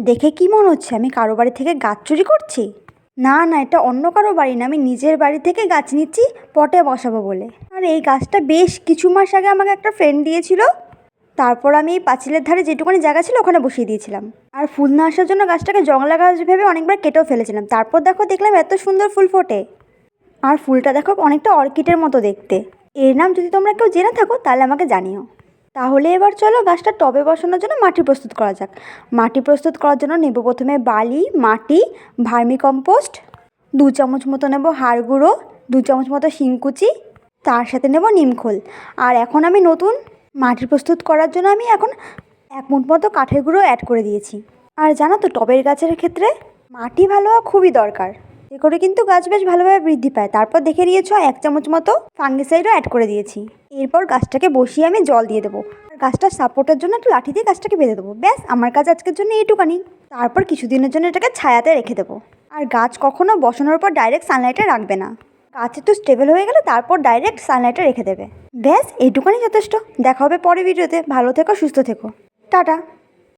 দেখে কি মনে হচ্ছে আমি কারো বাড়ি থেকে গাছ চুরি করছি? না না, এটা অন্য কারো বাড়ি না, আমি নিজের বাড়ি থেকে গাছ নিচ্ছি পটে বসাবো বলে। আর এই গাছটা বেশ কিছু মাস আগে আমাকে একটা ফ্রেন্ড দিয়েছিল। তারপর আমি এই পাঁচিলের ধারে যেটুকুনি জায়গা ছিল ওখানে বসিয়ে দিয়েছিলাম। আর ফুল না আসার জন্য গাছটাকে জংলা গাছ ভেবে অনেকবার কেটেও ফেলেছিলাম। তারপর দেখলাম এত সুন্দর ফুল ফোটে। আর ফুলটা দেখো অনেকটা অর্কিডের মতো দেখতে। এর নাম যদি তোমরা কেউ জেনে থাকো তাহলে আমাকে জানিও। তাহলে এবার চলো গাছটা টবে বসানোর জন্য মাটি প্রস্তুত করা যাক। মাটি প্রস্তুত করার জন্য নেব প্রথমে বালি, মাটি, ভার্মি কম্পোস্ট, 2 চামচ মতো নেব হাড় গুঁড়ো, 2 চামচ মতো শিংকুচি, তার সাথে নেব নিমখোল। আর এখন আমি নতুন মাটি প্রস্তুত করার জন্য আমি এখন 1 মুঠ মতো কাঠের গুঁড়ো অ্যাড করে দিয়েছি। আর জানো তো টবের গাছের ক্ষেত্রে মাটি ভালো হওয়া খুবই দরকার, এ করে কিন্তু গাছ বেশ ভালোভাবে বৃদ্ধি পায়। তারপর দেখে নিয়েছো 1 চামচ মতো ফাঙ্গিসাইডও অ্যাড করে দিয়েছি। এরপর গাছটাকে বসিয়ে আমি জল দিয়ে দেবো। আর গাছটার সাপোর্টের জন্য একটা লাঠি দিয়ে গাছটাকে বেঁধে দেবো। ব্যাস, আমার কাজ আজকের জন্য এইটুকানি। তারপর কিছুদিনের জন্য এটাকে ছায়াতে রেখে দেবো। আর গাছ কখনো বসানোর পর ডাইরেক্ট সানলাইটে রাখবে না। গাছ একটু স্টেবল হয়ে গেলে তারপর ডাইরেক্ট সানলাইটে রেখে দেবে। ব্যাস, এইটুকানি যথেষ্ট। দেখা হবে পরের ভিডিওতে। ভালো থেকো, সুস্থ থেকো, টাটা।